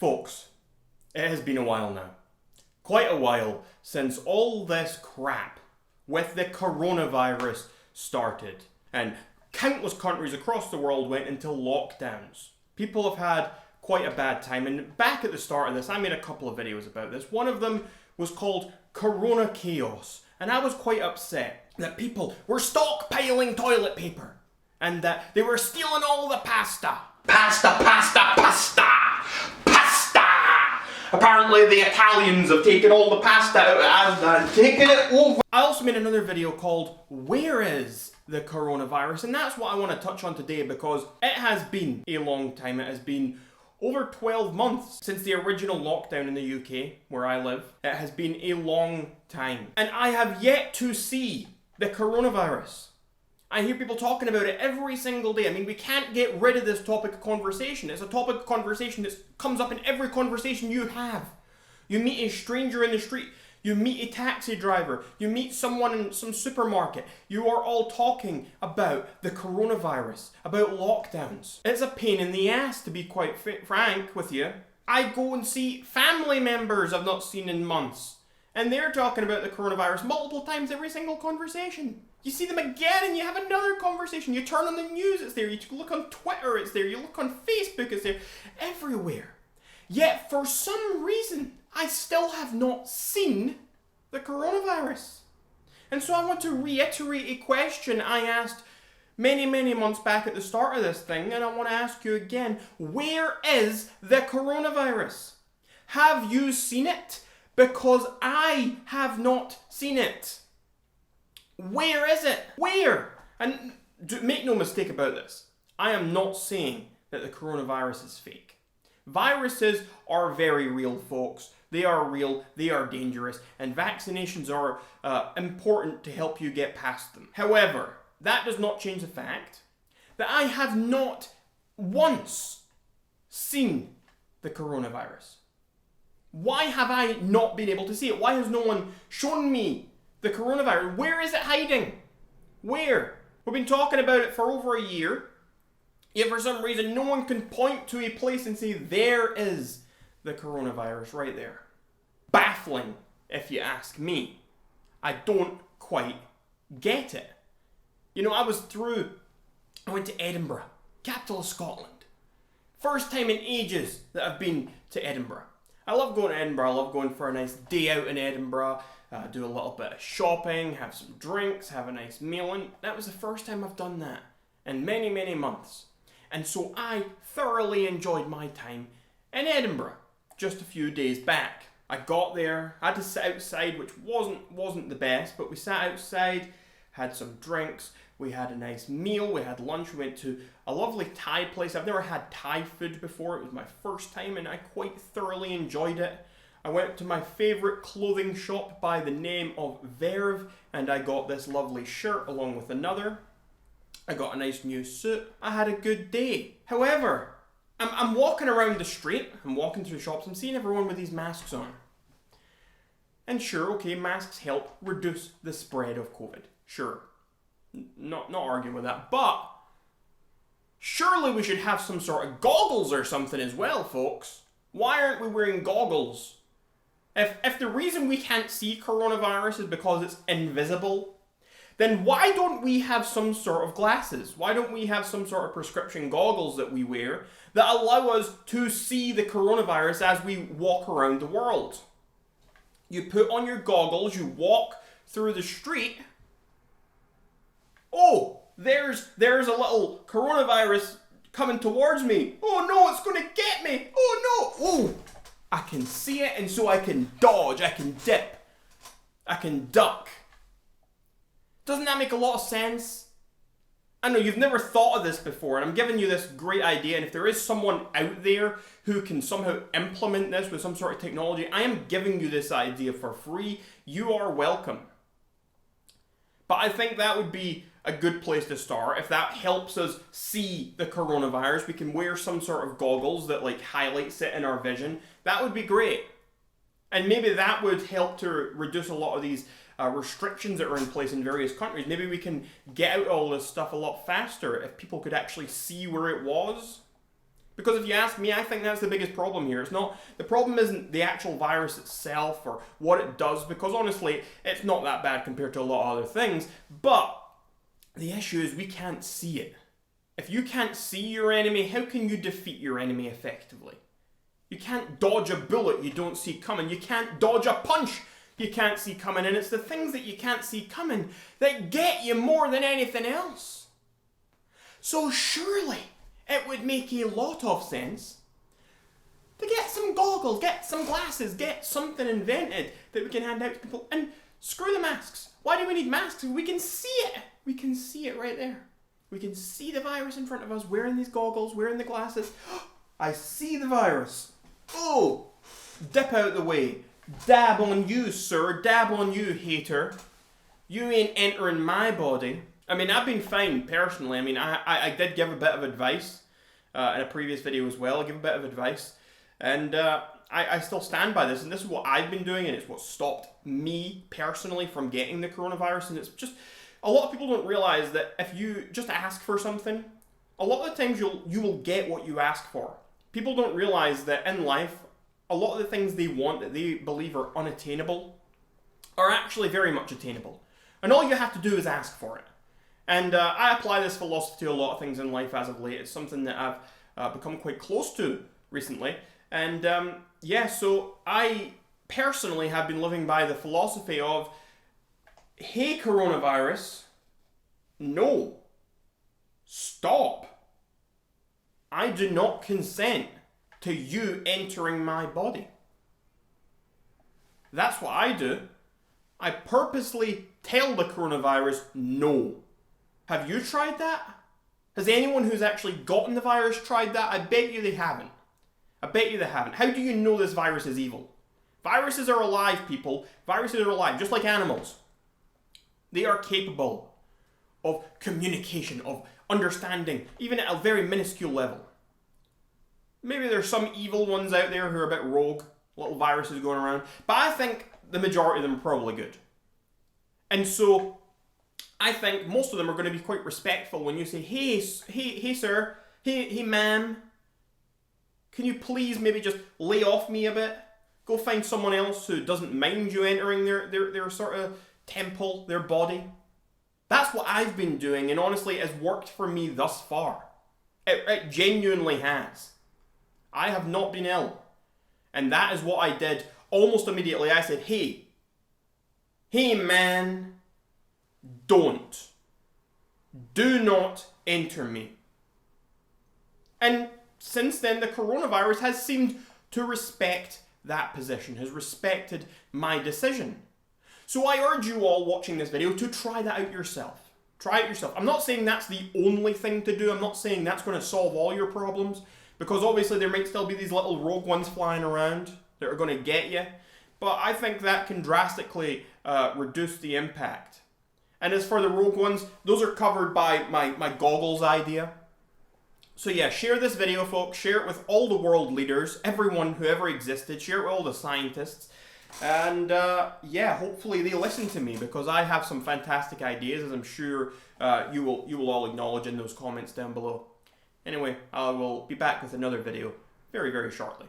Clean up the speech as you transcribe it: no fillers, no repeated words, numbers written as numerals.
Folks, it has been a while now. Quite a while since all this crap with the coronavirus started. And countless countries across the world went into lockdowns. People have had quite a bad time. And back at the start of this, I made a couple of videos about this. One of them was called Corona Chaos. And I was quite upset that people were stockpiling toilet paper. And that they were stealing all the pasta. Pasta! Apparently the Italians have taken all the pasta out of Asda and taken it over. I also made another video called Where is the Coronavirus? And that's what I want to touch on today because it has been a long time. It has been over 12 months since the original lockdown in the UK, where I live. It has been a long time. And I have yet to see the coronavirus. I hear people talking about it every single day. I mean, we can't get rid of this topic of conversation. It's a topic of conversation that comes up in every conversation you have. You meet a stranger in the street. You meet a taxi driver. You meet someone in some supermarket. You are all talking about the coronavirus, about lockdowns. It's a pain in the ass, to be quite frank with you. I go and see family members I've not seen in months, and they're talking about the coronavirus multiple times every single conversation. You see them again and you have another conversation. You turn on the news, it's there. You look on Twitter, it's there. You look on Facebook, it's there. Everywhere. Yet, for some reason, I still have not seen the coronavirus. And so I want to reiterate a question I asked many months back at the start of this thing, and I want to ask you again. Where is the coronavirus? Have you seen it? Because I have not seen it. Where is it? Where? And make no mistake about this. I am not saying that the coronavirus is fake. Viruses are very real, folks. They are real, they are dangerous, and vaccinations are important to help you get past them. However, that does not change the fact that I have not once seen the coronavirus. Why have I not been able to see it? Why has no one shown me the coronavirus? Where is it hiding? Where? We've been talking about it for over a year, yet for some reason no one can point to a place and say, there is the coronavirus right there. Baffling, if you ask me. I don't quite get it. You know, I went to Edinburgh, capital of Scotland. First time in ages that I've been to Edinburgh. I love going to Edinburgh. I love going for a nice day out in Edinburgh, do a little bit of shopping, have some drinks, have a nice meal, and that was the first time I've done that in many months. And so I thoroughly enjoyed my time in Edinburgh just a few days back. I got there, had to sit outside, which wasn't the best, but we sat outside, had some drinks, we had a nice meal, we had lunch, we went to a lovely Thai place. I've never had Thai food before, it was my first time and I quite thoroughly enjoyed it. I went to my favourite clothing shop by the name of Verve and I got this lovely shirt along with another. I got a nice new suit. I had a good day. However, I'm walking around the street, I'm walking through shops, I'm seeing everyone with these masks on. And sure, okay, masks help reduce the spread of COVID. Sure. Not arguing with that, but surely we should have some sort of goggles or something as well, folks. Why aren't we wearing goggles? If the reason we can't see coronavirus is because it's invisible, then why don't we have some sort of glasses? Why don't we have some sort of prescription goggles that we wear that allow us to see the coronavirus as we walk around the world? You put on your goggles, you walk through the street. Oh, there's a little coronavirus coming towards me. Oh no, it's going to get me. Oh no. Oh, I can see it and so I can dodge, I can dip, I can duck. Doesn't that make a lot of sense? I know you've never thought of this before and I'm giving you this great idea, and if there is someone out there who can somehow implement this with some sort of technology, I am giving you this idea for free. You are welcome. But I think that would be a good place to start. If that helps us see the coronavirus, we can wear some sort of goggles that like highlights it in our vision. That would be great. And maybe that would help to reduce a lot of these restrictions that are in place in various countries. Maybe we can get out all this stuff a lot faster if people could actually see where it was. Because if you ask me, I think that's the biggest problem here. The problem isn't the actual virus itself or what it does, because honestly, it's not that bad compared to a lot of other things, but the issue is we can't see it. If you can't see your enemy, how can you defeat your enemy effectively? You can't dodge a bullet you don't see coming. You can't dodge a punch you can't see coming. And it's the things that you can't see coming that get you more than anything else. So surely it would make a lot of sense to get some goggles, get some glasses, get something invented that we can hand out to people. And screw the masks. Why do we need masks? We can see it. We can see it right there. We can see the virus in front of us, wearing these goggles, wearing the glasses. I see the virus. Oh, dip out the way. Dab on you, sir. Dab on you, hater. You ain't entering my body. I mean, I've been fine, personally. I mean, I did give a bit of advice in a previous video as well. I give a bit of advice. And I still stand by this. And this is what I've been doing, and it's what stopped me, personally, from getting the coronavirus. And it's just, a lot of people don't realize that if you just ask for something, a lot of the times you will get what you ask for. People don't realize that in life, a lot of the things they want that they believe are unattainable are actually very much attainable. And all you have to do is ask for it. And I apply this philosophy to a lot of things in life as of late. It's something that I've become quite close to recently. And yeah, so I personally have been living by the philosophy of, hey, coronavirus, no, stop. I do not consent to you entering my body. That's what I do. I purposely tell the coronavirus no. Have you tried that? Has anyone who's actually gotten the virus tried that? I bet you they haven't. I bet you they haven't. How do you know this virus is evil? Viruses are alive, people. Viruses are alive, just like animals. They are capable of communication, of understanding, even at a very minuscule level. Maybe there's some evil ones out there who are a bit rogue, little viruses going around, but I think the majority of them are probably good. And so, I think most of them are going to be quite respectful when you say, hey sir, hey ma'am, can you please maybe just lay off me a bit? Go find someone else who doesn't mind you entering their sort of temple, their body. That's what I've been doing, and honestly, it has worked for me thus far. It genuinely has. I have not been ill. And that is what I did almost immediately. I said, hey man, don't. Do not enter me. And since then, the coronavirus has seemed to respect that position, has respected my decision. So I urge you all watching this video to try that out yourself. Try it yourself. I'm not saying that's the only thing to do. I'm not saying that's going to solve all your problems, because obviously there might still be these little rogue ones flying around that are going to get you. But I think that can drastically reduce the impact. And as for the rogue ones, those are covered by my goggles idea. So yeah, share this video, folks. Share it with all the world leaders, everyone who ever existed. Share it with all the scientists. And yeah, hopefully they listen to me, because I have some fantastic ideas, as I'm sure you will all acknowledge in those comments down below. Anyway, I will be back with another video very, very shortly.